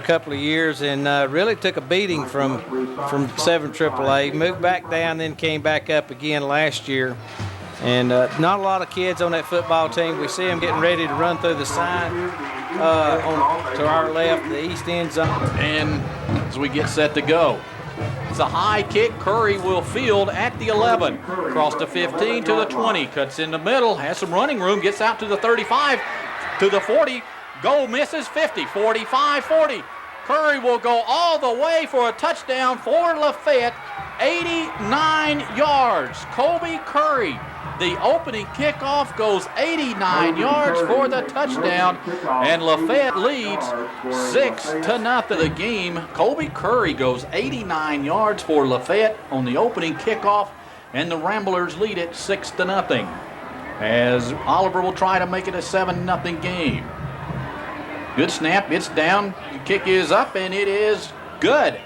couple of years and really took a beating from 7 AAA. Moved back down, then came back up again last year. And not a lot of kids on that football team. We see them getting ready to run through the sign to our left, the east end zone. And as we get set to go, it's a high kick. Curry will field at the 11. Across the 15 to the 20. Cuts in the middle. Has some running room. Gets out to the 35. To the 40. Goal misses. 50. 45. 40. Curry will go all the way for a touchdown for Lafayette. 89 yards. Colby Curry. The opening kickoff goes 89 yards for the touchdown, and Lafayette leads 6-0 the game. Colby Curry goes 89 yards for Lafayette on the opening kickoff, and the Ramblers lead it 6-0. As Oliver will try to make it a 7-0 game. Good snap, it's down, the kick is up, and it is good.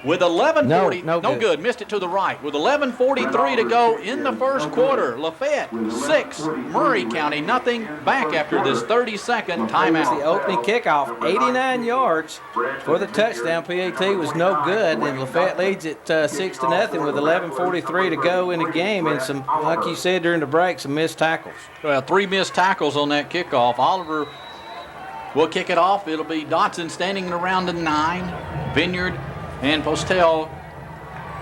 With 11:40, no good. Missed it to the right. With 11:43 to go in the first quarter, Lafayette 6, Murray County nothing. Back after this 30-second timeout. The opening kickoff, 89 yards for the touchdown. PAT was no good, and Lafayette leads it 6-0 with 11:43 to go in the game, and some, like you said during the break, some missed tackles. Well, 3 missed tackles on that kickoff. Oliver will kick it off. It'll be Dotson standing around the 9. Vineyard and Postel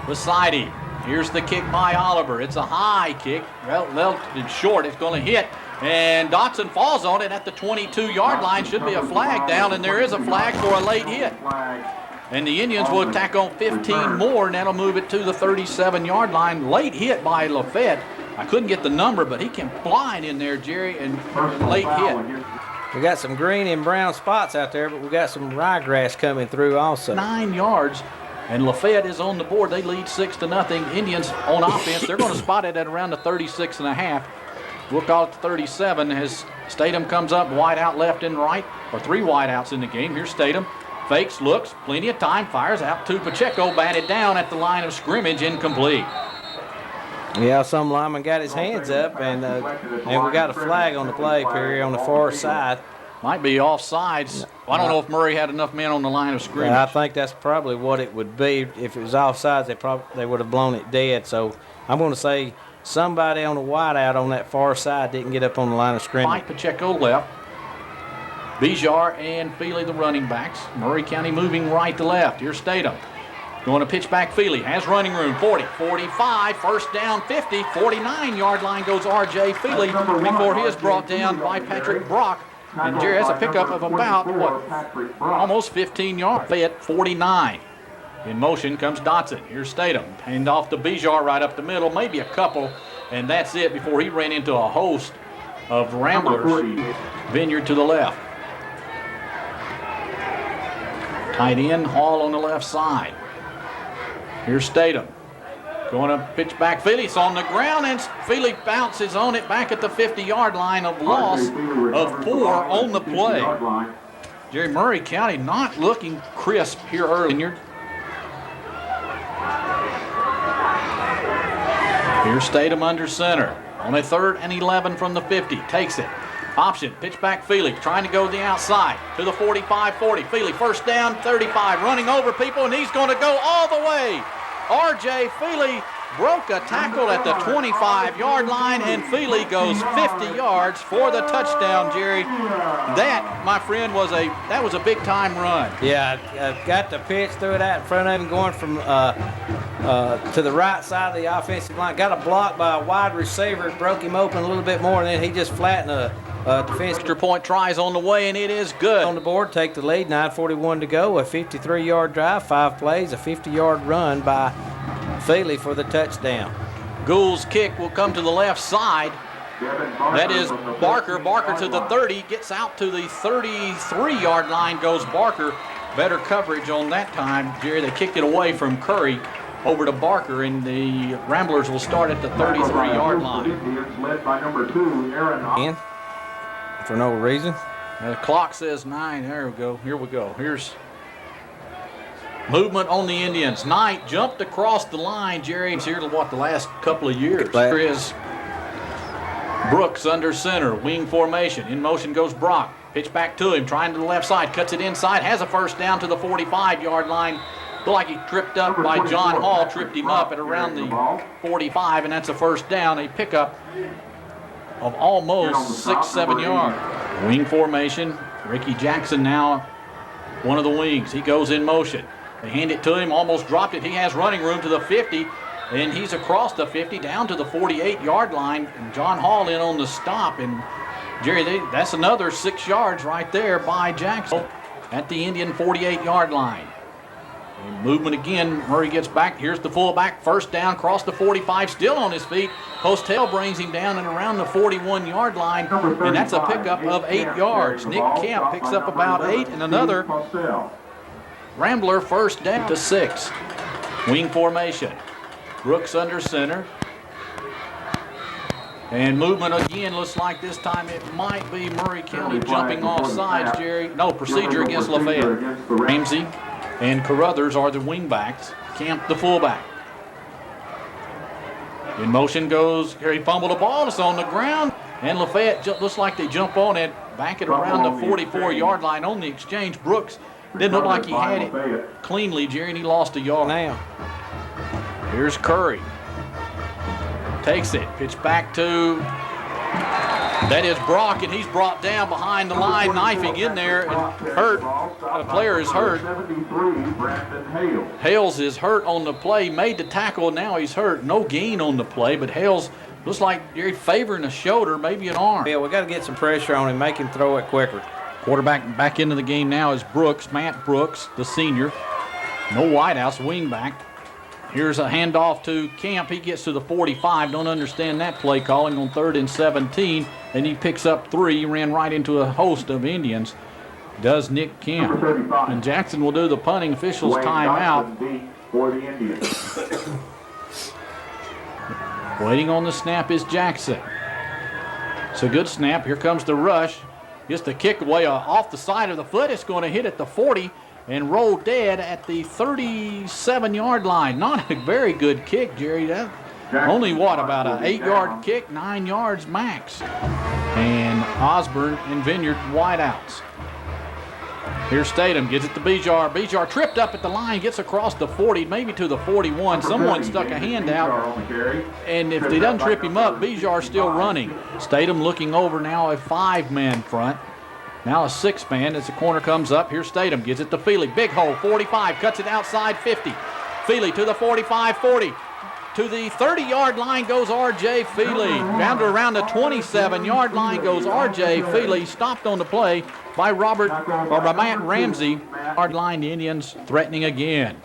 beside him. Here's the kick by Oliver. It's a high kick. Well, it's short. It's going to hit. And Dotson falls on it at the 22-yard line. Should be a flag down, and there is a flag for a late hit. And the Indians will tack on 15 more, and that'll move it to the 37-yard line. Late hit by Lafayette. I couldn't get the number, but he can blind in there, Jerry, and late hit. We got some green and brown spots out there, but we got some ryegrass coming through also. 9 yards, and Lafayette is on the board. They lead 6-0. Indians on offense. They're going to spot it at around the 36.5. We'll call it the 37 as Statham comes up, wide out left and right, or 3 wide outs in the game. Here's Statham. Fakes, looks, plenty of time, fires out to Pacheco, batted down at the line of scrimmage, incomplete. Yeah, some lineman got his hands up, and we got a flag on the play, Perry, on the far side. Might be offsides. I don't know if Murray had enough men on the line of scrimmage. I think that's probably what it would be. If it was offsides, they would have blown it dead. So I'm going to say somebody on the wideout on that far side didn't get up on the line of scrimmage. Mike Pacheco left. Bijar and Feely the running backs. Murray County moving right to left. Here's Statham. Going to pitch back. Feely has running room. 40, 45, first down 50, 49-yard line goes R.J. Feely before he is brought down by Patrick Brock. And Jerry has a pickup of about, almost 15 yards. Fayette 49. In motion comes Dotson. Here's Statham. Hand off to Bijar right up the middle, maybe a couple, and that's it before he ran into a host of Ramblers. Vineyard to the left. Tight end, Hall on the left side. Here's Statham. Going to pitch back. Feely's on the ground, and Feely bounces on it back at the 50-yard line. Of loss of 4 on the play. Jerry, Murray County not looking crisp here early. Here's Statham under center. On a 3rd and 11 from the 50. Takes it. Option, pitch back Feely, trying to go to the outside to the 45-40. Feely, first down, 35, running over people, and he's going to go all the way. R.J. Feely broke a tackle at the 25-yard line, and Feely goes 50 yards for the touchdown, Jerry. That, my friend, was a big-time run. Yeah, I got the pitch, threw it out in front of him, going from to the right side of the offensive line. Got a block by a wide receiver, broke him open a little bit more, and then he just flattened a defense. Extra point tries on the way, and it is good. On the board, take the lead, 9:41 to go, a 53-yard drive, 5 plays, a 50-yard run by Feely for the touchdown. Gould's kick will come to the left side. That is Barker. Barker to the 30, gets out to the 33-yard line, goes Barker. Better coverage on that time, Jerry. They kicked it away from Curry over to Barker, and the Ramblers will start at the 33-yard line. In for no reason. The clock says 9. There we go. Here we go. Here's movement on the Indians. Knight jumped across the line, Jerry. It's here to what, the last couple of years. Here is Brooks under center, wing formation. In motion goes Brock. Pitch back to him, trying to the left side, cuts it inside, has a first down to the 45-yard line. Looked like he tripped up by John Hall, tripped him up at around the 45, and that's a first down, a pickup of almost 6-7 yards. Wing formation, Ricky Jackson now one of the wings. He goes in motion. They hand it to him, almost dropped it. He has running room to the 50, and he's across the 50 down to the 48-yard line. And John Hall in on the stop, and Jerry, that's another 6 yards right there by Jackson at the Indian 48-yard line. And movement again, Murray gets back. Here's the fullback, first down, cross the 45, still on his feet. Postel brings him down and around the 41-yard line, and that's a pickup of 8 yards. Nick Camp picks up about 8, and another Rambler first down to 6. Wing formation. Brooks under center. And movement again, looks like this time it might be Murray County jumping off sides, Jerry. No, procedure against Lafayette. Ramsey and Carruthers are the wing backs. Camp the fullback. In motion goes, here he fumbled the ball, it's on the ground. And Lafayette looks like they jump on it, back at around the 44-yard line on the exchange. Brooks didn't look like he had it cleanly, Jerry, and he lost a yard. Now, here's Curry. Takes it, pitch back to, that is Brock, and he's brought down behind the line, knifing in there, and hurt. The player is hurt. Hales is hurt on the play, made the tackle, now he's hurt. No gain on the play, but Hales looks like Jerry favoring a shoulder, maybe an arm. Yeah, we got to get some pressure on him, make him throw it quicker. Quarterback back into the game now is Brooks, Matt Brooks, the senior. No wideouts, wing back. Here's a handoff to Camp. He gets to the 45. Don't understand that play calling on 3rd and 17. And he picks up 3. He ran right into a host of Indians. Does Nick Camp. And Jackson will do the punting officials timeout. Waiting on the snap is Jackson. It's a good snap. Here comes the rush. Gets the kick away off the side of the foot. It's going to hit at the 40. And roll dead at the 37-yard line. Not a very good kick, Jerry. That only about an 8-yard kick, 9 yards max. And Osborne and Vineyard wideouts. Here's Statham, gives it to Bijar. Bijar tripped up at the line, gets across the 40, maybe to the 41. Someone stuck a hand out, and if they doesn't trip him up, Bijar's still running. Statham looking over now, a 5-man front. Now a 6-man as the corner comes up. Here's Statham, gives it to Feely. Big hole, 45, cuts it outside 50. Feely to the 45, 40. To the 30-yard line goes R.J. Feely. Down to around the 27-yard line goes R.J. Feely. Stopped on the play by Matt Ramsey. Yard line, the Indians threatening again.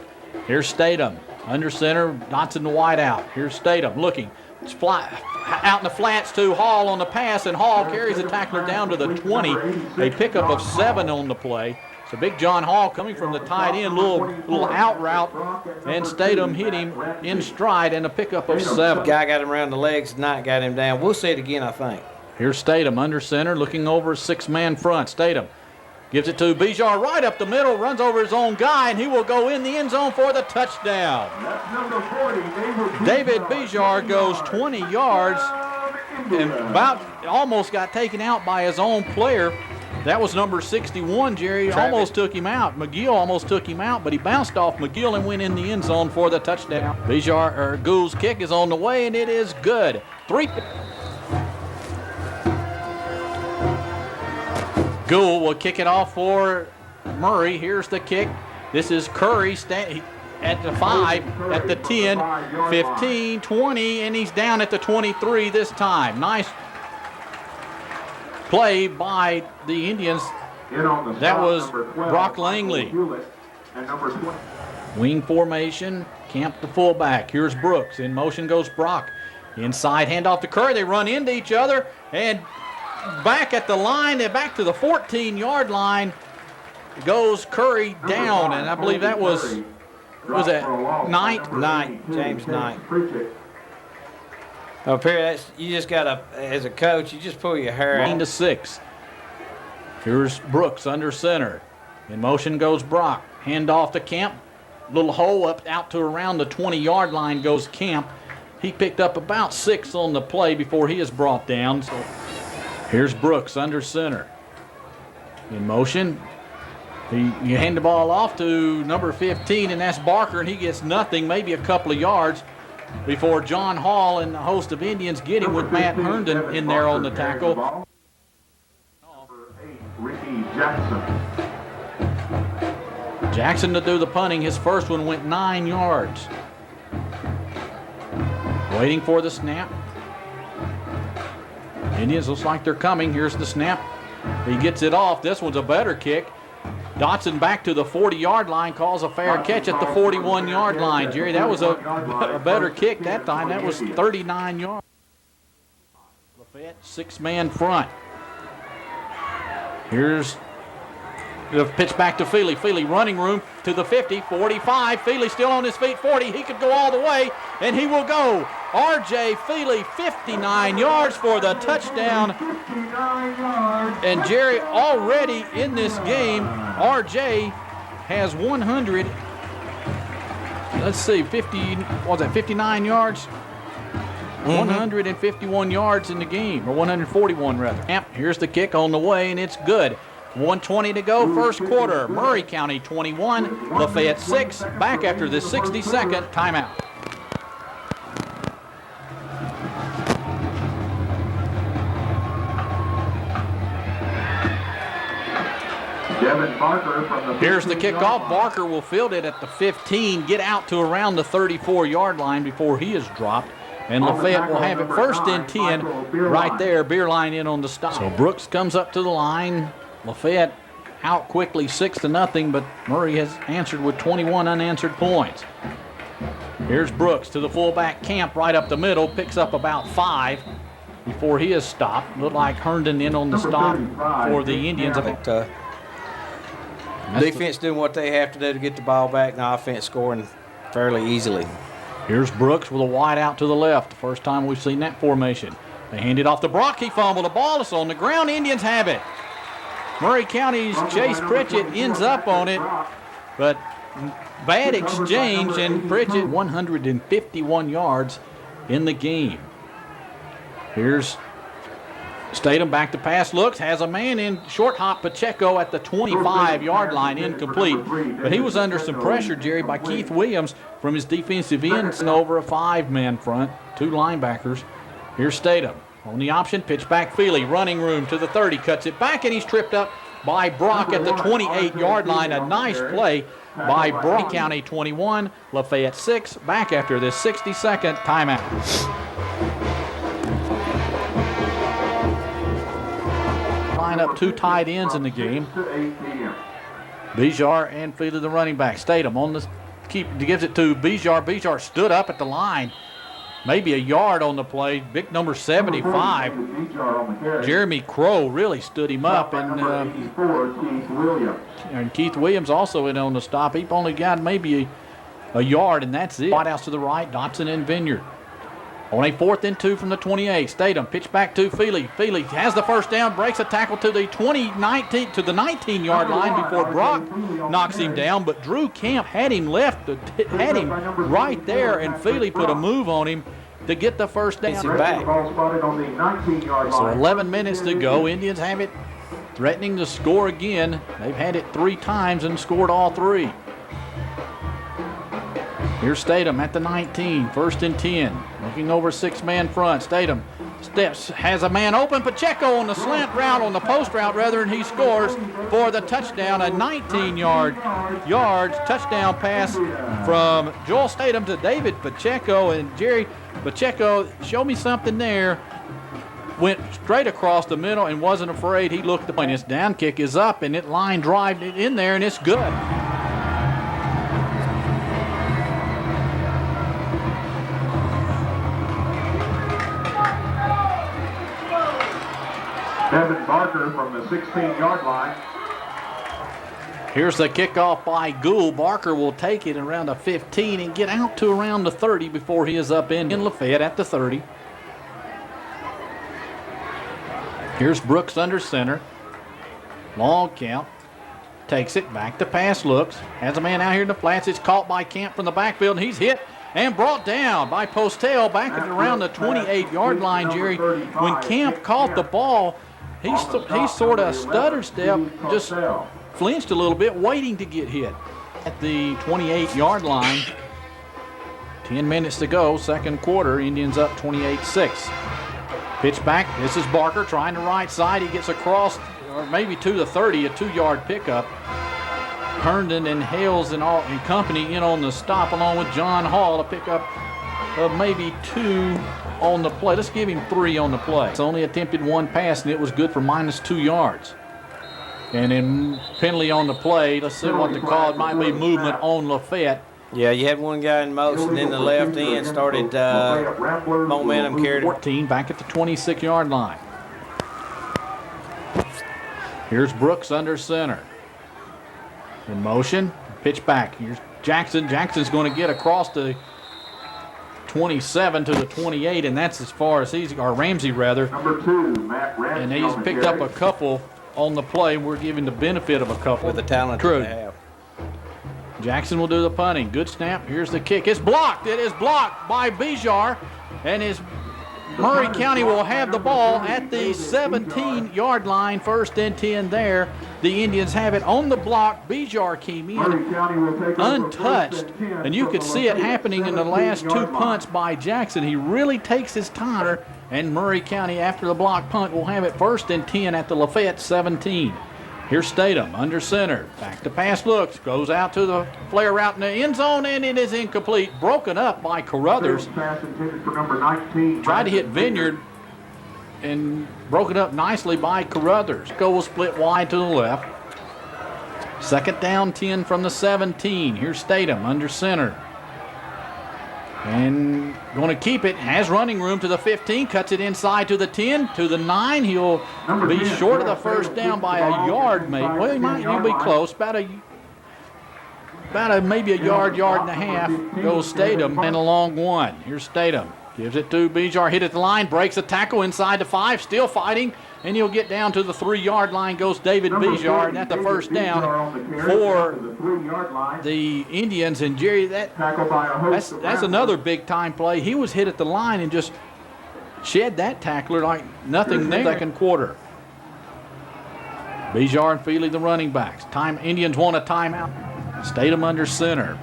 Here's Statham, under center, Dotson wide out. Here's Statham looking. It's out in the flats to Hall on the pass, and Hall carries the tackler down to the 20. A pickup of 7 on the play. So big John Hall coming from the tight end, little out route, and Statham hit him in stride, and a pickup of 7. Guy got him around the legs tonight, got him down. We'll see it again, I think. Here's Statham under center, looking over a 6-man front. Statham gives it to Bijar right up the middle, runs over his own guy, and he will go in the end zone for the touchdown. David Bijar goes 20 yards and almost got taken out by his own player. That was number 61, Jerry. Almost took him out. McGill almost took him out, but he bounced off McGill and went in the end zone for the touchdown. Gould's kick is on the way, and it is good. 3. Gould will kick it off for Murray. Here's the kick. This is Curry at the 5, at the 10, 15, 20, and he's down at the 23 this time. Nice play by the Indians. That was Brock Langley. Wing formation, Camp the fullback. Here's Brooks. In motion goes Brock. Inside handoff to Curry. They run into each other, and back at the line, back to the 14-yard line goes Curry down, and I believe that was Knight? James Knight. Up here, you just got to, as a coach, you just pull your hair out. 9-6. Here's Brooks under center. In motion goes Brock. Hand off to Camp. Little hole up out to around the 20-yard line goes Camp. He picked up about 6 on the play before he is brought down. So here's Brooks under center. In motion. You hand the ball off to number 15, and that's Barker, and he gets nothing, maybe a couple of yards before John Hall and the host of Indians get him with Matt Herndon in there on the tackle. Jackson to do the punting. His first one went 9 yards. Waiting for the snap. Indians looks like they're coming. Here's the snap. He gets it off. This one's a better kick. Dotson back to the 40-yard line, calls a fair catch at the 41-yard line. Jerry, that was a better kick that time. That was 39 yards. Lafayette, 6-man front. Here's the pitch back to Feely. Feely running room to the 50, 45. Feely still on his feet, 40. He could go all the way, and he will go. R.J. Feely, 59 yards for the touchdown. And Jerry, already in this game, R.J. has 100. Let's see, 59 yards? 151 yards in the game, or 141 rather. Here's the kick on the way, and it's good. 1:20 to go, first quarter. Murray County 21, Lafayette 6. Back after this 60-second timeout. Here's the kickoff. Barker will field it at the 15, get out to around the 34-yard line before he is dropped. And Lafayette will have it first and 10 right there. Beerline in on the stop. So Brooks comes up to the line. Lafayette out quickly 6-0, but Murray has answered with 21 unanswered points. Here's Brooks to the fullback Camp right up the middle, picks up about 5 before he is stopped. Looked like Herndon in on the stop for the Indians. Defense doing what they have to do to get the ball back, and the offense scoring fairly easily. Here's Brooks with a wide out to the left. The first time we've seen that formation. They hand it off to Brock. He fumbled the ball. It's on the ground. Indians have it. Murray County's Chase Pritchett ends up on it, but bad exchange, and Pritchett 151 yards in the game. Here's Statham back to pass, looks, has a man in, short hop Pacheco at the 25-yard line, incomplete. But he was under some pressure, Jerry, by Keith Williams from his defensive ends and over a 5-man front, 2 linebackers. Here's Statham on the option, pitch back Feely, running room to the 30, cuts it back, and he's tripped up by Brock at the 28-yard line. A nice play by Brock. County 21, Lafayette 6, back after this 60-second timeout. Line up 2 tight ends in the game. Bijar and Feely, the running back. Statham on the gives it to Bijar. Bijar stood up at the line, maybe a yard on the play. Big number 75. Jeremy Crow really stood him up, and Keith Williams also in on the stop. He only got maybe a yard, and that's it. Wide outs to the right, Dotson and Vineyard. On a 4th and 2 from the 28, Statham pitch back to Feely. Feely has the first down, breaks a tackle to the 19-yard line before Brock knocks him down. But Drew Camp had him right there, and Feely put a move on him to get the first down back. So 11 minutes to go. Indians have it, threatening to score again. They've had it 3 times and scored all 3. Here's Statham at the 19, 1st and 10. Looking over 6-man front. Statham steps, has a man open. Pacheco on the slant route, on the post route rather, and he scores for the touchdown. A 19-yard touchdown pass from Joel Statham to David Pacheco. And Jerry Pacheco, show me something there. Went straight across the middle and wasn't afraid. He looked the point. His down kick is up, and it line drive it in there, and it's good. Devin Barker from the 16-yard line. Here's the kickoff by Gould. Barker will take it around the 15 and get out to around the 30 before he is up in Lafayette at the 30. Here's Brooks under center. Long count. Takes it back to pass, looks. Has a man out here in the flats. It's caught by Camp from the backfield, and he's hit and brought down by Postel back at around the 28-yard line, Jerry. When Camp caught the ball, he sort of stuttered step, just flinched a little bit, waiting to get hit. At the 28-yard line, 10 minutes to go, second quarter, Indians up 28-6. Pitch back, this is Barker trying the right side. He gets across, or maybe to the 30, a 2-yard pickup. Herndon and Hales and company in on the stop, along with John Hall, to pick up maybe 2 on the play. Let's give him 3 on the play. It's only attempted 1 pass, and it was good for -2 yards. And then penalty on the play. Let's see what they call it. Might be movement on Lafayette. Yeah, you had one guy in motion in the left end, started momentum carried. 14 back at the 26-yard line. Here's Brooks under center. In motion, pitch back. Here's Jackson. Jackson's going to get across the 27 to the 28, and that's as far as or Ramsey rather. Number 2, Matt Ramsey. And he's picked up a couple on the play. We're giving the benefit of a couple. With the talent True. they have. Jackson will do the punting. Good snap. Here's the kick. It's blocked. It is blocked by Bijar, and Murray County will have the ball at the 17-yard line. 1st and 10 there. The Indians have it on the block. Bijar came in untouched, and you could see it happening in the last 2 punts by Jackson. He really takes his time, and Murray County, after the block punt, will have it 1st and 10 at the Lafayette 17. Here's Statham under center. Back to pass looks. Goes out to the flare route in the end zone, and it is incomplete. Broken up by Carruthers. Tried to hit Vineyard and broken up nicely by Carruthers. Goal split wide to the left. 2nd down, 10 from the 17. Here's Statham under center. And going to keep it. Has running room to the 15. Cuts it inside to the 10, to the 9. He'll be short of the 1st down by a yard, maybe. Well, he'll be close. Maybe a yard and a half. Goes Statham, and a long one. Here's Statham. Gives it to Bijar. Hit at the line. Breaks a tackle inside the 5. Still fighting. And he'll get down to the 3-yard line. Goes David Bijar, and that's the 1st down for the Indians. And Jerry, that's another big-time play. He was hit at the line and just shed that tackler like nothing there. 2nd quarter. Bijar and Feely, the running backs. Indians want a timeout. Statham under center.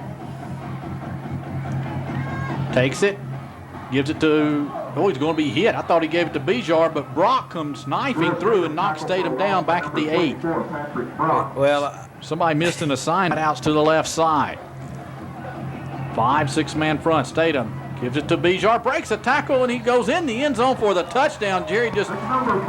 Takes it. Gives it to, he's going to be hit. I thought he gave it to Bijar, but Brock comes knifing through and knocks Statham down back at the 8. Well, somebody missed an assignment. Outs to the left side. 5-6-man front. Statham gives it to Bijar, breaks a tackle, and he goes in the end zone for the touchdown. Jerry,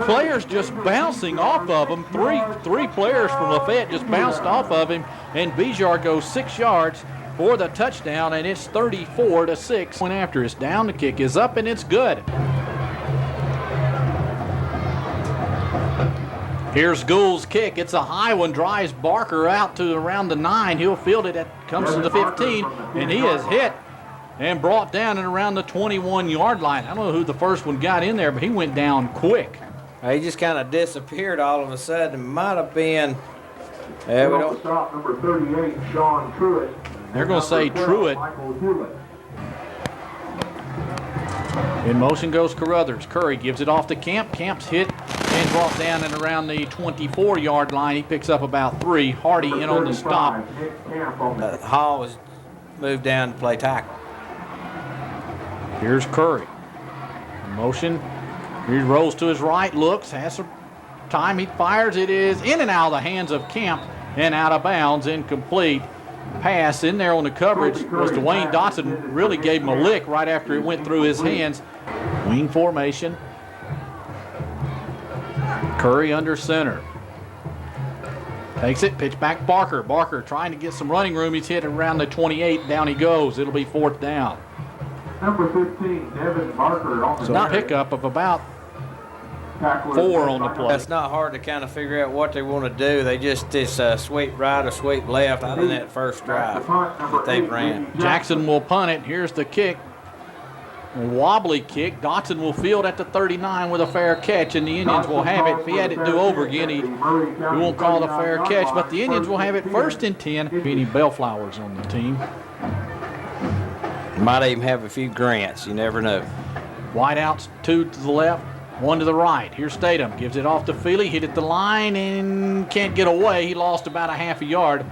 players just bouncing off of him. Three players from Lafayette just bounced off of him, and Bijar goes 6 yards for the touchdown, and it's 34-6. Point after it's down, the kick is up, and it's good. Here's Gould's kick. It's a high one. Drives Barker out to around the 9. He'll field it. Comes to the 15, and he is hit and brought down and around the 21-yard line. I don't know who the first one got in there, but he went down quick. He just kind of disappeared all of a sudden. It might have been. We don't. Stop number 38, Sean Truitt. They're going to say Truitt. In motion goes Carruthers. Curry gives it off to Camp. Camp's hit and brought down and around the 24-yard line. He picks up about 3. Hardy in on the stop. Hall was moved down to play tackle. Here's Curry. In motion. He rolls to his right, looks, has some time. He fires. It is in and out of the hands of Camp and out of bounds. Incomplete. Pass in there on the coverage was Dwayne Dotson. Really gave him a lick right after it went through his hands. Wing formation. Curry under center. Takes it, pitch back Barker. Barker trying to get some running room. He's hit around the 28. Down he goes. It'll be 4th down. Number 15, Devin Barker. So a pickup of about 4 on the play. It's not hard to kind of figure out what they want to do. They just sweep right or sweep left out in that first drive that they ran. Jackson will punt it. Here's the kick. A wobbly kick. Dotson will field at the 39 with a fair catch, and the Indians will have it. If he had it do over again, he won't call it a fair catch, but the Indians will have it 1st and 10. Any Bellflowers on the team. Might even have a few Grants. You never know. Wide outs, 2 to the left. One to the right. Here's Statham. Gives it off to Feely. Hit at the line and can't get away. He lost about a half a yard.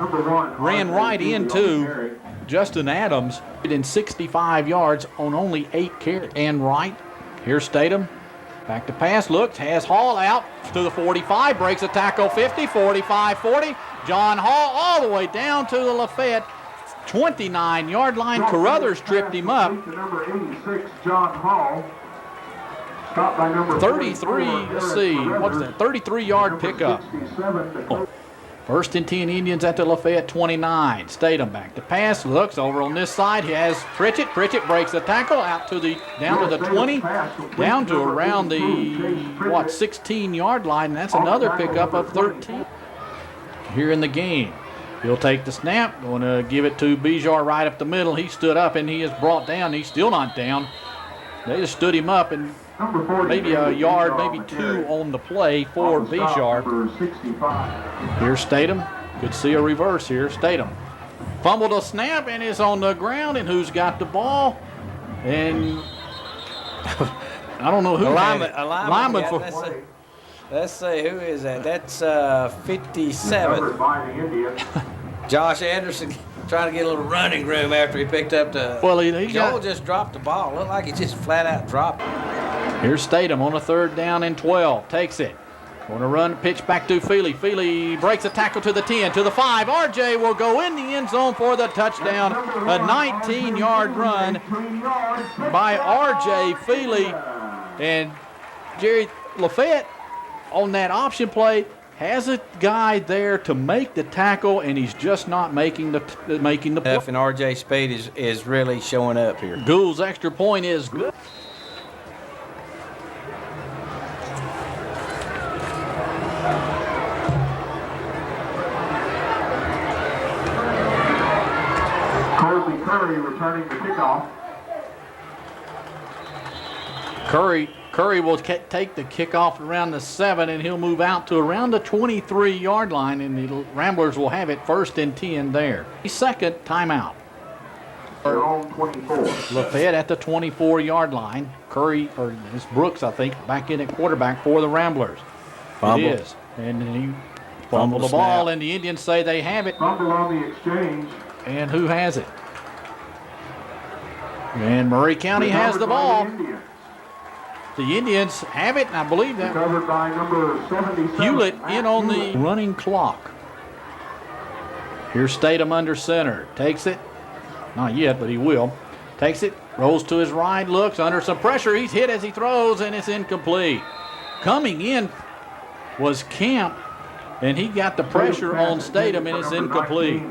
Ran right into Justin Adams in 65 yards on only 8 carries. And right. Here's Statham. Back to pass. Looks. Has Hall out to the 45. Breaks a tackle 50, 45, 40. John Hall all the way down to the Lafayette 29-yard line. Carruthers tripped him up. Number 86, John Hall. 33, let's see, what's that? 33-yard pickup. First and 10 Indians at the Lafayette 29. Statham back to pass, looks over on this side. He has Pritchett. Pritchett breaks the tackle out to the down to the 20, down to around the 16-yard line. That's another pickup of 13. Here in the game, he'll take the snap. Going to give it to Bijar right up the middle. He stood up and he is brought down. He's still not down. They just stood him up and maybe a yard, maybe 2 on the play for Bijar. Here's Statham. Could see a reverse here. Statham fumbled a snap and is on the ground. And who's got the ball? And I don't know who. Lineman for. Let's see, who is that? That's 57. Josh Anderson trying to get a little running room after he picked up the. Well, Joel just dropped the ball. Looked like he just flat out dropped it. Here's Statham on a 3rd down and 12. Takes it. Going to run, pitch back to Feely. Feely breaks a tackle to the 10, to the 5. RJ will go in the end zone for the touchdown. A 19-yard run by RJ Feely. And Jerry Lafayette on that option play has a guy there to make the tackle, and he's just not making the play. And RJ Speed is really showing up here. Gould's extra point is good. Curry returning the kickoff. Curry will take the kickoff around the 7, and he'll move out to around the 23-yard line, and the Ramblers will have it 1st and 10 there. Second timeout. Lafayette at the 24-yard line. Curry, or it's Brooks, I think, back in at quarterback for the Ramblers. Fumble. It is. And he fumbled the ball, and the Indians say they have it. Fumble on the exchange. And who has it? And Murray County has the ball. The Indians have it, and I believe that Covered by number 77, Hewlett in on the running clock. Here's Statham under center. Takes it. Not yet, but he will. Takes it. Rolls to his right. Looks under some pressure. He's hit as he throws, and it's incomplete. Coming in was Camp, and he got the pressure on Statham, and it's incomplete.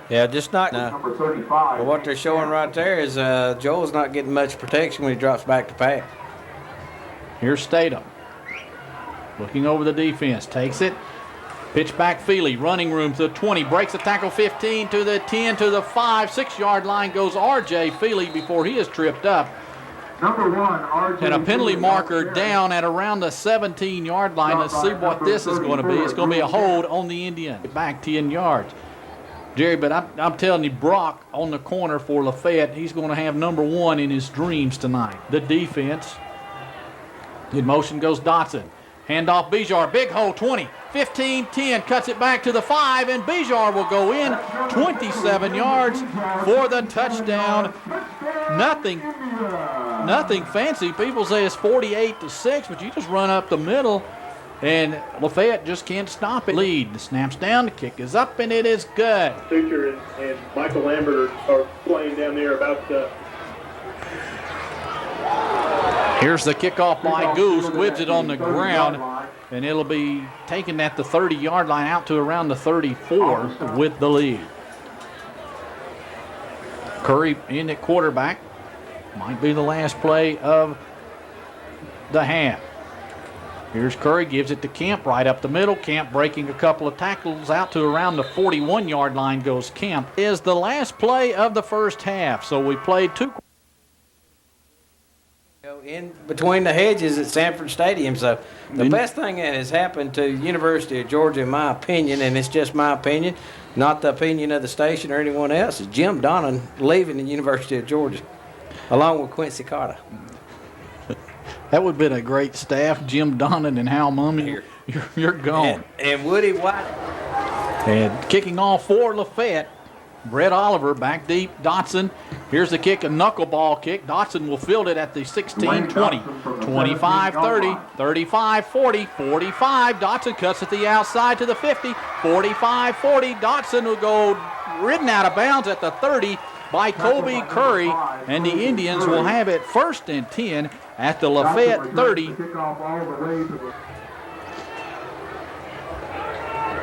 Yeah, just not. Well, what they're showing right there is Joel's not getting much protection when he drops back to pass. Here's Statham. Looking over the defense. Takes it. Pitch back Feely. Running room to the 20. Breaks the tackle 15 to the 10 to the 5. 6-yard line goes R.J. Feely before he is tripped up. Number 1, RJ. And a penalty marker down at around the 17-yard line. Let's see what this is going to be. It's going to be a hold on the Indian. Back 10 yards. Jerry, but I'm telling you, Brock on the corner for Lafayette, he's going to have number 1 in his dreams tonight. The defense. In motion goes Dotson. Handoff Bijar. Big hole, 20, 15, 10. Cuts it back to the 5, and Bijar will go in 27 yards for the touchdown. Nothing fancy. People say it's 48-6, but you just run up the middle, and Lafayette just can't stop it. Lead. The snap's down. The kick is up, and it is good. Sucher and Michael Lambert are playing down there about Here's the kickoff by Goose. Whips it on the ground, and it'll be taken at the 30-yard line out to around the 34 with the lead. Curry in at quarterback. Might be the last play of the half. Here's Curry, gives it to Kemp right up the middle. Kemp breaking a couple of tackles out to around the 41-yard line goes Kemp. Is the last play of the first half. So we played 2. In between the hedges at Sanford Stadium. So the best thing that has happened to University of Georgia, in my opinion, and it's just my opinion, not the opinion of the station or anyone else, is Jim Donnan leaving the University of Georgia, along with Quincy Carter. That would have been a great staff. Jim Donnan and Hal Mummy. You're gone. And Woody White. And kicking off for Lafayette, Brett Oliver back deep. Dotson. Here's the kick, a knuckleball kick. Dotson will field it at the 16, 20, 25, 30, 35, 40, 45. Dotson cuts at the outside to the 50, 45, 40. Dotson will go ridden out of bounds at the 30 by Colby Curry, and the Indians will have it 1st and 10 at the Lafayette 30.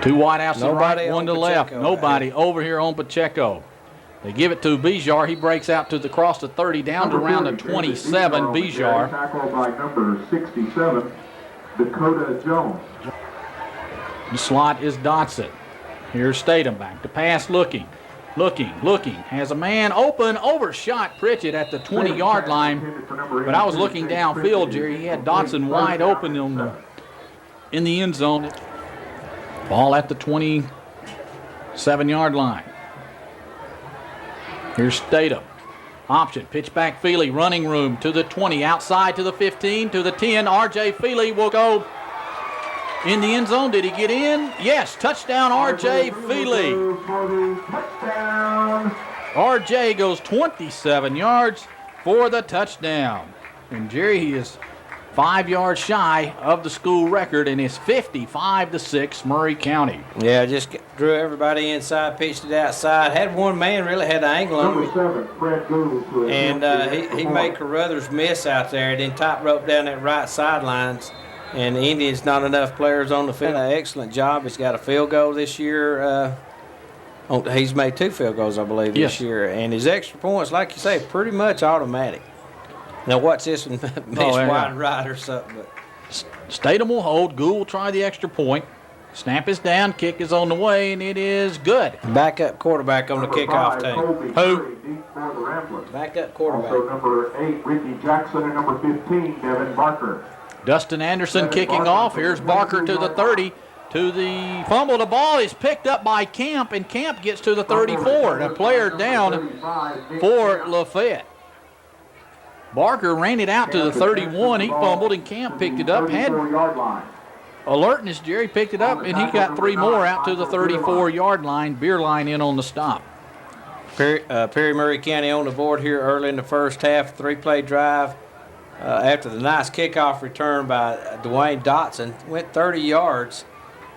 Two wide outs to the right, one to the left. Nobody over here on Pacheco. They give it to Bijar. He breaks out to the cross to 30, down to around the 27. Bijar. Tackled by number 67, Dakota Jones. The slot is Dotson. Here's Statham back to pass, looking. Has a man open, overshot Pritchett at the 20-yard line. But I was looking downfield, Jerry. He had Dotson wide open in the end zone. Ball at the 27-yard line. Here's Statham. Option, pitch back Feely, running room to the 20, outside to the 15, to the 10. R.J. Feely will go in the end zone. Did he get in? Yes, touchdown R.J. Feely. R.J. goes 27 yards for the touchdown. And Jerry, he is 5 yards shy of the school record, and it's 55-6 Murray County. Yeah, just drew everybody inside, pitched it outside. Had one man really had an angle on it. And he made Carruthers miss out there, then top rope down that right sidelines. And the Indians, not enough players on the field. An excellent job. He's got a field goal this year. He's made 2 field goals, I believe, this year. And his extra points, like you say, pretty much automatic. Now, watch this one miss wide right or something. But Statham will hold. Gould will try the extra point. Snap is down. Kick is on the way, and it is good. Backup quarterback on the kickoff team. Who? Backup quarterback. Also number 8, Ricky Jackson, and number 15, Devin Barker. Dustin Anderson kicking off. Here's Barker to the 30. To the fumble. The ball is picked up by Camp, and Camp gets to the 34. A player down for Lafayette. Barker ran it out to the 31. He fumbled, and Camp picked it up. Had alertness, Jerry picked it up, and he got 3 more out to the 34-yard line. Beer line in on the stop. Perry Murray County on the board here early in the first half. 3-play drive. After the nice kickoff return by Dwayne Dotson, went 30 yards.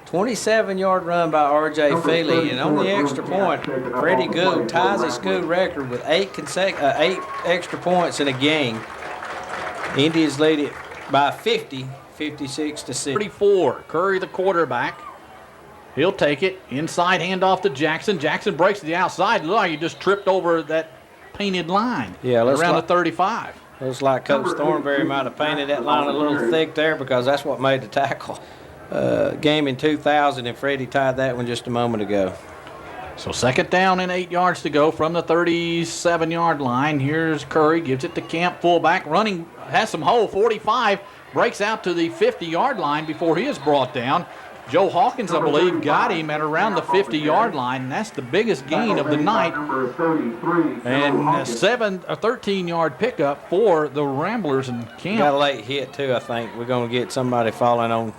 27-yard run by R.J. Feely, and on the extra point, Freddie Gould ties his school record with 8 extra points in a game. Indians lead it by 50, 56-6. 34, Curry the quarterback. He'll take it. Inside handoff to Jackson. Jackson breaks to the outside. Look like he just tripped over that painted line around the 35. Looks like Coach Thornberry might have painted that line a little thick there because that's what made the tackle. Game in 2000, and Freddie tied that one just a moment ago. So 2nd down and 8 yards to go from the 37-yard line. Here's Curry, gives it to Camp, fullback, running, has some hole, 45, breaks out to the 50-yard line before he is brought down. Joe Hawkins, I believe, got him at around the 50-yard line, and that's the biggest gain of the night. And a 13-yard pickup for the Ramblers and Camp. Got a late hit, too, I think. We're going to get somebody falling on.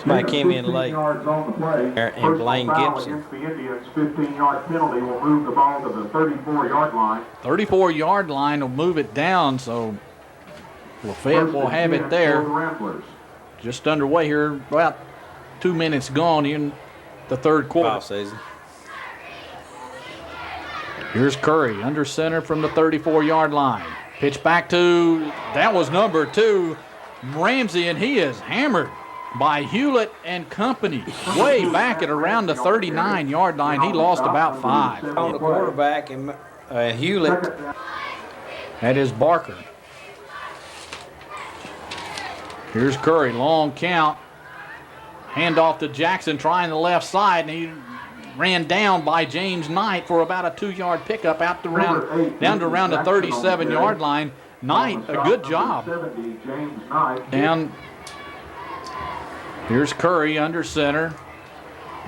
Somebody came in late. And Blaine Gibson. The Indians, 15-yard penalty will move the ball to the 34-yard line. 34-yard line will move it down, so Lafayette will have it there. Just underway here, about 2 minutes gone in the third quarter. Season. Here's Curry, under center from the 34-yard line. Pitch back to, that was number 2, Ramsey, and he is hammered by Hewlett and company. Way back at around the 39-yard line. He lost about 5. On the quarterback, and Hewlett. That is Barker. Here's Curry, long count. Handoff to Jackson, trying the left side, and he ran down by James Knight for about a 2-yard pickup out to down to around the 37-yard line. Knight, a good job. Down. Here's Curry under center.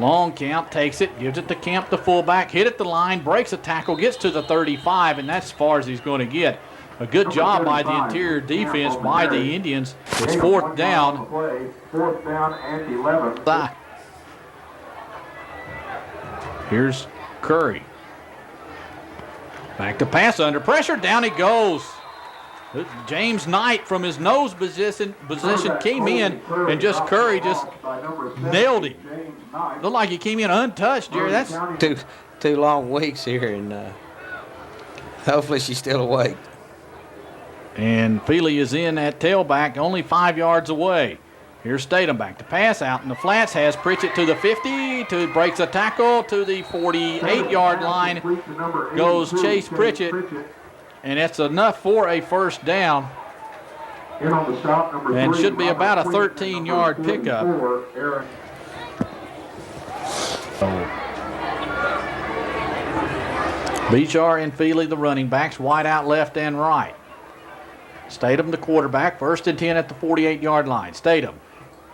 Long count, takes it, gives it to Camp, the fullback, hit at the line, breaks a tackle, gets to the 35, and that's as far as he's going to get. A good job by the interior defense by the Indians. It's 4th down. 4th down and 11. Here's Curry. Back to pass under pressure. Down he goes. James Knight from his nose position came in, and just Curry just nailed him. Looked like he came in untouched, Jerry. That's two long weeks here, and hopefully she's still awake. And Feely is in at tailback, only 5 yards away. Here's Statham back to pass out in the flats. Has Pritchett to the 50, breaks a tackle to the 48-yard line. Goes Chase Pritchett, and that's enough for a first down. And should be about a 13-yard pickup. Beechar and Feely, the running backs, wide out left and right. Statham, the quarterback, 1st and 10 at the 48-yard line. Statham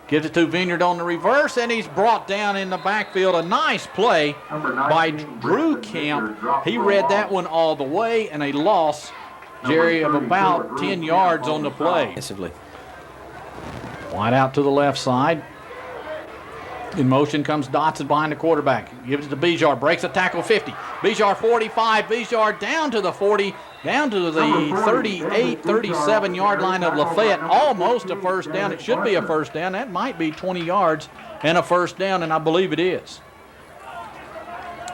gives it to Vineyard on the reverse, and he's brought down in the backfield. A nice play by Drew Camp. He read that one all the way, and a loss, Jerry, of about 10 yards on the play. Wide out to the left side. In motion comes Dotson behind the quarterback. Gives it to Beechar. Breaks a tackle 50. Beechar 45. Beechar down to the 40. Down to the 38, 37-yard line of Lafayette. Almost a first down. It should be a first down. That might be 20 yards and a first down, and I believe it is.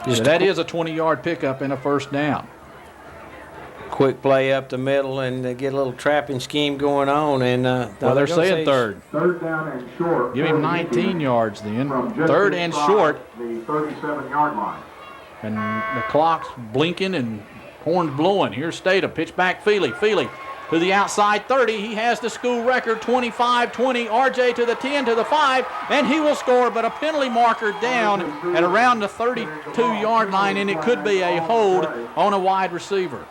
So that is a 20-yard pickup and a first down. Quick play up the middle and get a little trapping scheme going on. And they're saying third. 3rd down and short. Give him 19 yards then. 3rd and short. The 37-yard line. And the clock's blinking and horns blowing. Here's Statham. Pitch back Feely. Feely to the outside 30. He has the school record 25-20. RJ to the 10, to the 5, and he will score, but a penalty marker down at around the 32-yard line, and it could be a hold on a wide receiver.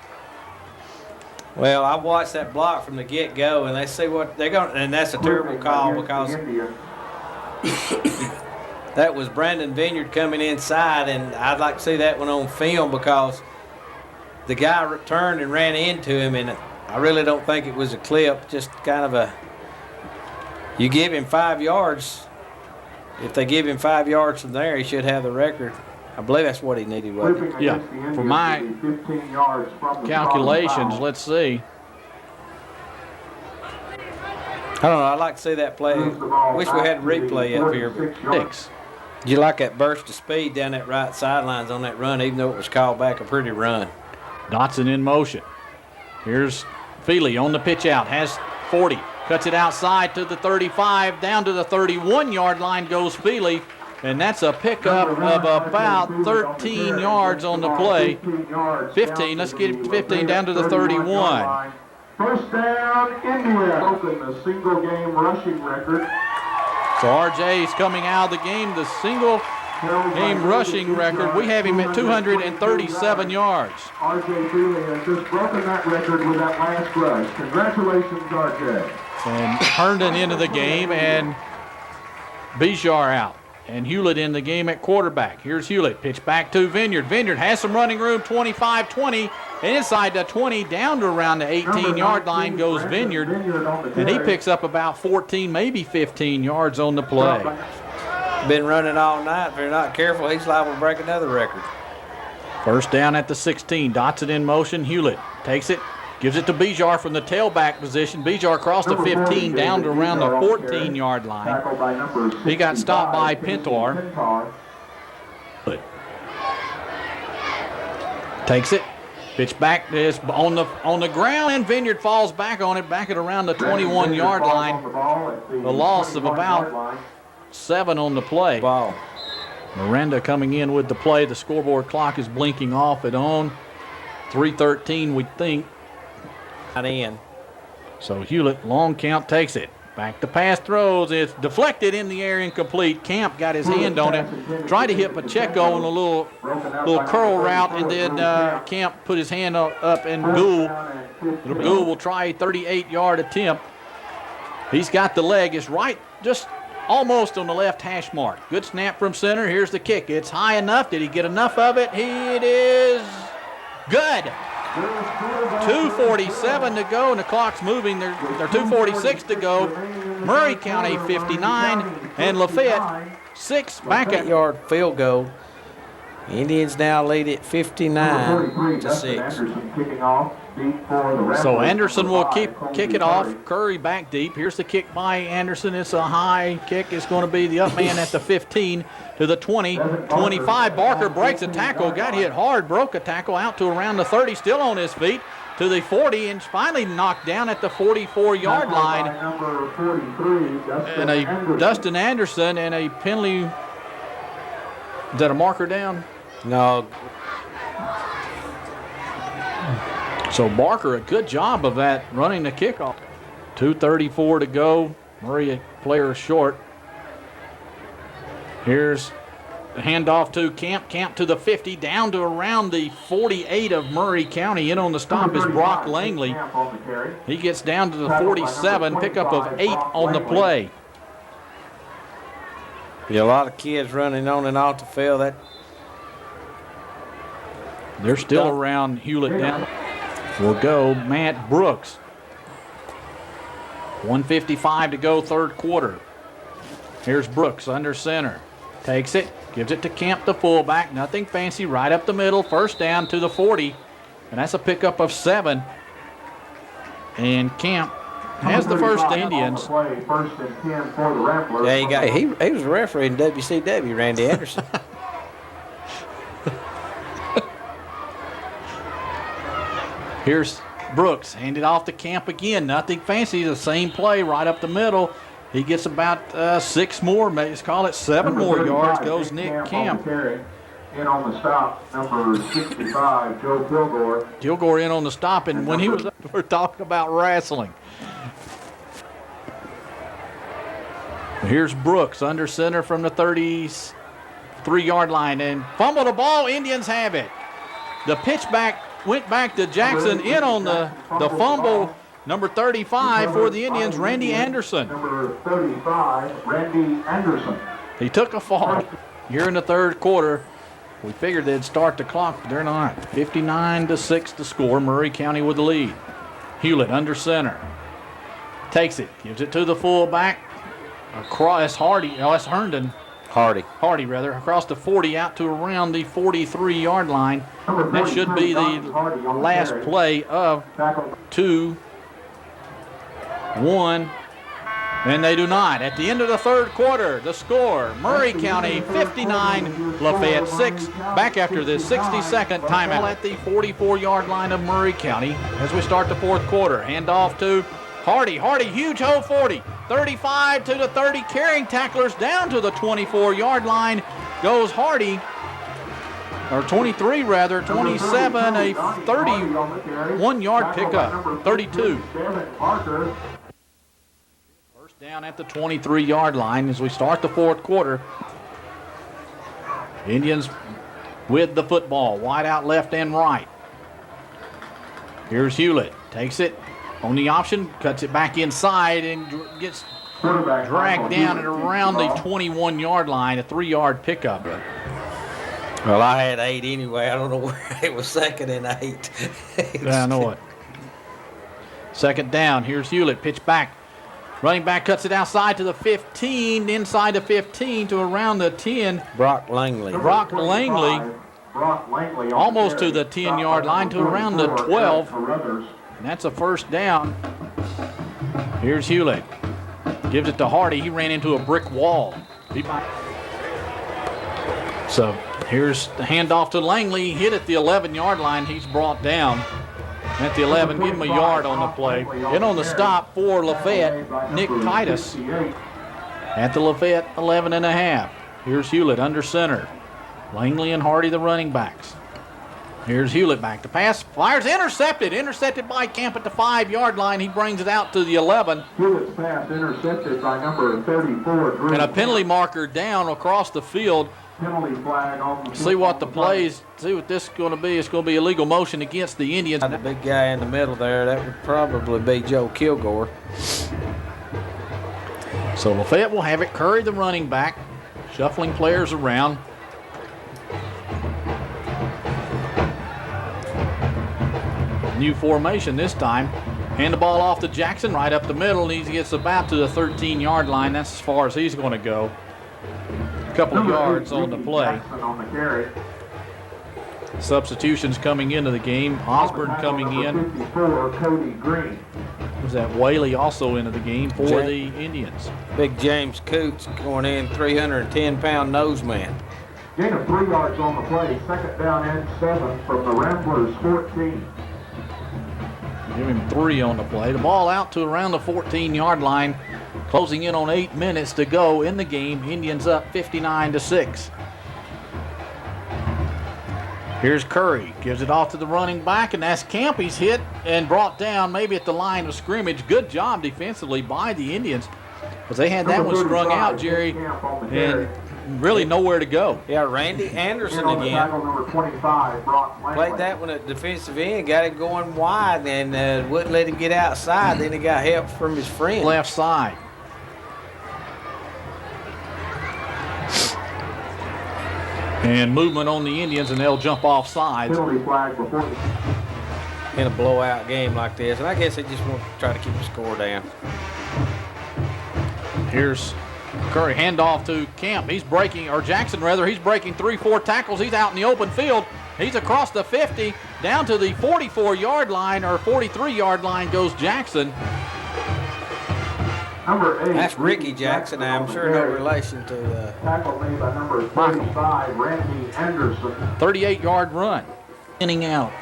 Well, I watched that block from the get-go, and they say what they're going, and that's a terrible call because that was Brandon Vineyard coming inside, and I'd like to see that one on film because the guy turned and ran into him, and I really don't think it was a clip, just kind of you give him 5 yards. If they give him 5 yards from there, he should have the record. I believe that's what he needed, wasn't it? Yeah, for my calculations, let's see. I don't know. I'd like to see that play. Wish we had a replay up here. 6. Did you like that burst of speed down that right sidelines on that run, even though it was called back a pretty run? Dotson in motion. Here's Feely on the pitch out. Has 40. Cuts it outside to the 35. Down to the 31-yard line goes Feely. And that's a pickup of about 13 yards on the play. 15. Let's get it 15 down to the 31. First down, India. Broken the single game rushing record. So RJ is coming out of the game, the single game rushing record. We have him at 237 yards. RJ Feely has just broken that record with that last rush. Congratulations, RJ. And Herndon into the game, and Bijar out. And Hewlett in the game at quarterback. Here's Hewlett. Pitch back to Vineyard. Vineyard has some running room, 25-20. And inside the 20, down to around the 18-yard line goes Vineyard. And he picks up about 14, maybe 15 yards on the play. Been running all night. If they're not careful, he's liable to break another record. First down at the 16. Dotson in motion. Hewlett takes it. Gives it to Bijar from the tailback position. Bijar across the 15 down to around the 14-yard line. He got stopped by Pintar. Takes it. Pitch back is on the ground, and Vineyard falls back on it, back at around the 21-yard line. A loss of about 7 on the play. Ball. Miranda coming in with the play. The scoreboard clock is blinking off and on. 3:13, we think. In. So Hewlett, long count, takes it. Back to pass throws. It's deflected in the air, incomplete. Camp got his hand on it. Tried to hit Pacheco on a little curl route, and then Camp put his hand up, and Gould will try a 38-yard attempt. He's got the leg. It's right, just almost on the left hash mark. Good snap from center. Here's the kick. It's high enough. Did he get enough of it? It is good. 2:47 to go, and the clock's moving. They're 2:46 to go. Murray County 59 and Lafayette 6 back at 8-yard field goal. Indians now lead it 59 to 6. So Anderson will kick it off. Curry back deep. Here's the kick by Anderson. It's a high kick. It's going to be the up man at the 15 to the 20. 25. Barker breaks a tackle. Got hit hard. Broke a tackle out to around the 30. Still on his feet to the 40 and finally knocked down at the 44-yard line. And a Dustin Anderson and a penalty. Is that a marker down? No. So Barker, a good job of that, running the kickoff. 2:34 to go. Murray, a player short. Here's the handoff to Camp. Camp to the 50, down to around the 48 of Murray County. In on the stop is Brock Langley. He gets down to the 47, pickup of 8 on the play. Yeah, a lot of kids running on and off the field. They're still around Hewlett down. Will go Matt Brooks. 1:55 to go, third quarter. Here's Brooks under center. Takes it, gives it to Camp, the fullback. Nothing fancy, right up the middle. First down to the 40. And that's a pickup of 7. And Camp has the first Indians. Yeah, he was a referee in WCW, Randy Anderson. Here's Brooks, handed off to Camp again. Nothing fancy, the same play right up the middle. He gets about 6 more, let's call it 7 more yards, goes Nick Camp. In on the stop, number 65, Joe Kilgore. Kilgore in on the stop, and when he was up, we're talking about wrestling. Here's Brooks under center from the 33-yard line, and fumble the ball, Indians have it. The pitch back went back to Jackson. In on the fumble, number 35 for the Indians, Randy Anderson. Number 35, Randy Anderson. He took a fall here in the third quarter. We figured they'd start the clock, but they're not. 59-6 to score. Murray County with the lead. Hewlett under center. Takes it, gives it to the fullback. Across Hardy, that's Herndon. Hardy, across the 40 out to around the 43-yard line. That should be the last play of 2-1. And they do not. At the end of the third quarter, the score, Murray County 59, Lafayette 6. Back after this 60-second timeout at the 44-yard line of Murray County as we start the fourth quarter. Handoff to Hardy. Hardy, huge hole 40. 35 to the 30, carrying tacklers down to the 24-yard line. Goes Hardy, or 23 rather, 27, a 31-yard pickup, 32. First down at the 23-yard line as we start the fourth quarter. Indians with the football, wide out left and right. Here's Hewlett, takes it. On the option, cuts it back inside and gets dragged down at around the 21-yard line, a 3-yard pickup. Well, I had 8 anyway. I don't know where it was second and 8. Yeah, I know it. Second down. Here's Hewlett. Pitch back. Running back cuts it outside to the 15, inside the 15 to around the 10. Brock Langley. Almost to the 10-yard line to around the 12. And that's a first down. Here's Hewlett. Gives it to Hardy. He ran into a brick wall. So here's the handoff to Langley. Hit at the 11-yard line. He's brought down at the 11. Give him a yard on the play. In on the stop for Lafayette, Nick Titus. At the Lafayette 11.5. Here's Hewlett under center. Langley and Hardy the running backs. Here's Hewlett back to pass. Fires intercepted by Camp at the 5-yard line. He brings it out to the 11. Hewett's pass intercepted by number 34. And a penalty marker down across the field. Penalty flag on the See what the plays, see what this is going to be. It's going to be illegal motion against the Indians. The big guy in the middle there, that would probably be Joe Kilgore. So Lafayette will have it. Curry the running back, shuffling players around. New formation this time. Hand the ball off to Jackson right up the middle, and he gets about to the 13-yard line. That's as far as he's going to go. A couple of yards on the play. Substitutions coming into the game. Osborne coming in. 54, Cody Green. Was that Whaley also into the game for the Indians? Big James Coots going in, 310-pound nose man. Gain of 3 yards on the play. Second down and 7 from the Ramblers 14. Give him 3 on the play. The ball out to around the 14-yard line. Closing in on 8 minutes to go in the game. Indians up 59-6. Here's Curry. Gives it off to the running back, and that's Camp. He's hit and brought down maybe at the line of scrimmage. Good job defensively by the Indians, because they had that one strung out, Jerry, and really nowhere to go. Yeah, Randy Anderson again. Played that one at defensive end, got it going wide, and wouldn't let him get outside. Then he got help from his friend. Left side. And movement on the Indians, and they'll jump off sides. In a blowout game like this, and I guess they just want to try to keep the score down. Here's Curry, handoff to Camp. He's breaking, or Jackson rather, he's breaking 3-4 tackles. He's out in the open field. He's across the 50, down to the 44-yard line, or 43-yard line goes Jackson. Number 8. That's Ricky Jackson. I'm sure no relation to tackle made by number 35, Randy Anderson. 38-yard run. Inning out.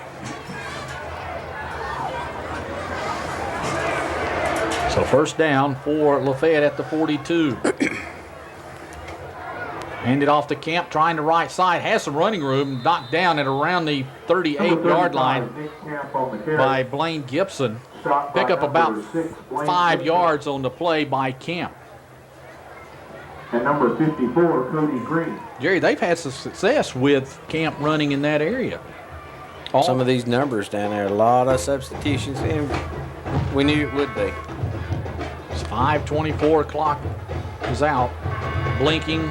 So first down for Lafayette at the 42. Hand it off to Camp, trying the right side. Has some running room. Knocked down at around the 38-yard line by Blaine Gibson. Pick up about 5 yards on the play by Camp. And number 54, Cody Green. Jerry, they've had some success with Camp running in that area. some of these numbers down there. A lot of substitutions, and we knew it would be. It's 5:24 clock is out, blinking.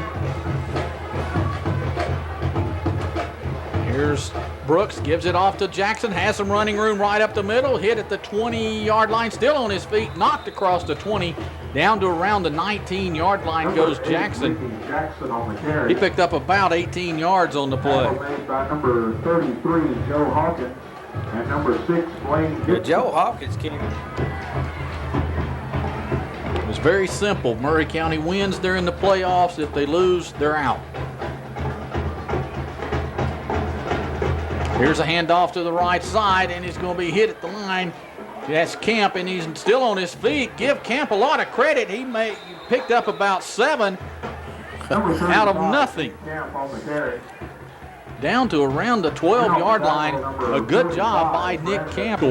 Here's Brooks, gives it off to Jackson, has some running room right up the middle, hit at the 20-yard line, still on his feet, knocked across the 20, down to around the 19-yard line goes Jackson. He picked up about 18 yards on the play. Made by number 33, Joe Hawkins, and number 6, Blaine Gibson. Yeah, Joe Hawkins came. It was very simple. Murray County wins during the playoffs. If they lose, they're out. Here's a handoff to the right side, and he's going to be hit at the line. That's Camp, and he's still on his feet. Give Camp a lot of credit. He picked up about 7 out of nothing. Down to around the 12-yard line. A good job by Nick Camp.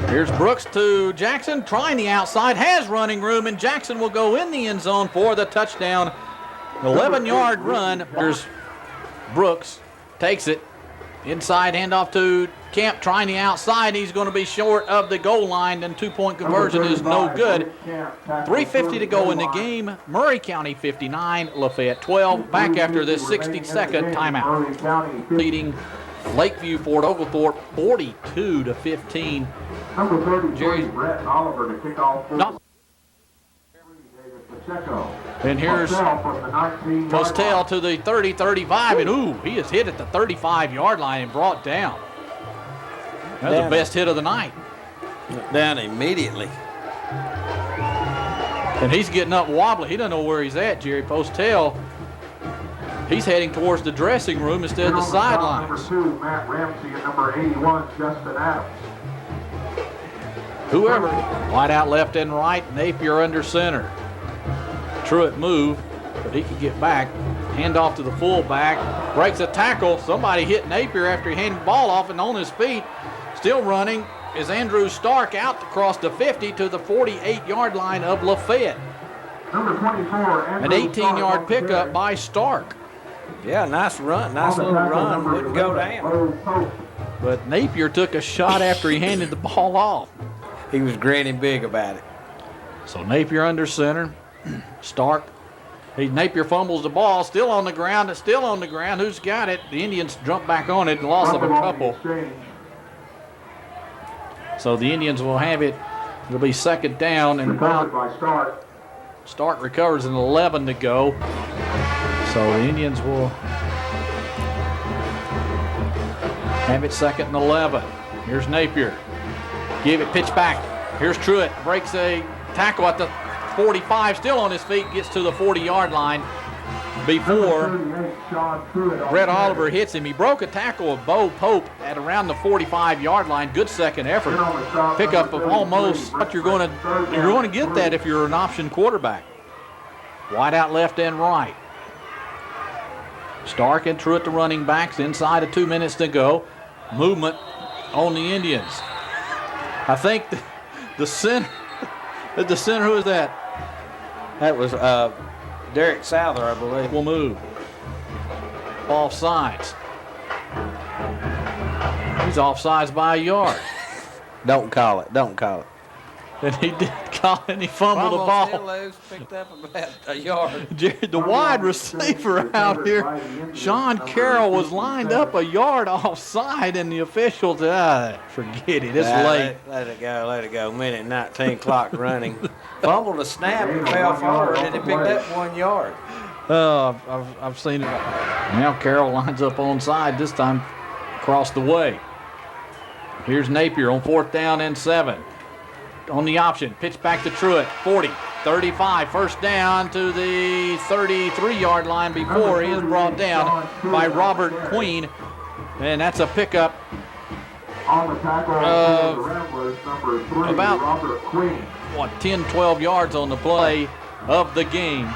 Here's Brooks to Jackson, trying the outside, has running room, and Jackson will go in the end zone for the touchdown. 11-yard run. Here's Brooks. Takes it. Inside handoff to Camp, trying the outside. He's going to be short of the goal line, and two-point conversion is no good. 3:50 to go in the game. Murray County 59, Lafayette 12. Back after this 60-second timeout. Leading Lakeview Fort Oglethorpe 42-15. Number 33, Jerry. Brett Oliver to kick off. And here's Postel to the 30-35, and ooh, he is hit at the 35-yard line and brought down. That's the best hit of the night. Down immediately. And he's getting up wobbly. He doesn't know where he's at, Jerry. Postel, he's heading towards the dressing room instead of the sidelines. Number 2, Matt Ramsey, and number 81, Justin Adams. Whoever. Wide out left and right, Napier under center. Truitt move, but he can get back. Hand off to the fullback. Breaks a tackle. Somebody hit Napier after he handed the ball off, and on his feet. Still running is Andrew Stark out across the 50 to the 48-yard line of Lafayette. Number 24, An 18-yard pickup by Stark. Yeah, nice run. Nice little run. Wouldn't go down. But Napier took a shot after he handed the ball off. He was grinning big about it. So Napier under center. Stark Napier fumbles the ball, still on the ground. It's still on the ground. Who's got it? The Indians jump back on it and loss of a couple. So the Indians will have it. It'll be second down and about. Stark recovers and 11 to go. So the Indians will have it second and 11. Here's Napier. Give it, pitch back. Here's Truitt. Breaks a tackle at the 45, still on his feet, gets to the 40-yard line before Brett Oliver hits him. He broke a tackle of Bo Pope at around the 45-yard line. Good second effort. Pickup of almost what you're going to get that if you're an option quarterback. Wide out left and right. Stark and Truitt the running backs inside of 2 minutes to go. Movement on the Indians. I think the center, who is that? That was Derek Souther, I believe. Will move. Offsides. He's offsides by a yard. Don't call it. Don't call it. And he did call it, and he fumbled the ball. Still loose, picked up about a yard. Jared, the wide receiver out here, Sean Carroll, was lined up a yard offside, and the officials, forget it. It's late. Let it go. Let it go. Minute 19, clock running. Fumbled a snap and fell forward, and it picked up 1 yard. I've seen it. Now Carroll lines up onside, this time across the way. Here's Napier on 4th down and 7. On the option, pitch back to Truitt, 40, 35, first down to the 33-yard line before he is brought down by Robert Queen. And that's a pickup of about, 10, 12 yards on the play of the game.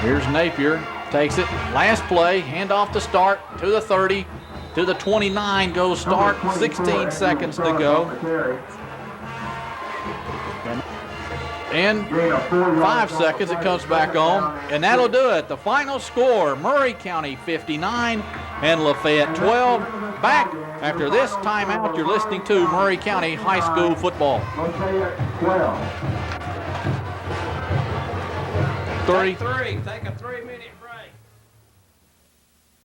Here's Napier, takes it, last play, handoff to Stark, to the 30, to the 29 goes Stark, 16 seconds to go. And 5 seconds, it comes back on, and that'll do it. The final score, Murray County 59 and Lafayette 12. Back after this timeout, you're listening to Murray County High School football. 33, take a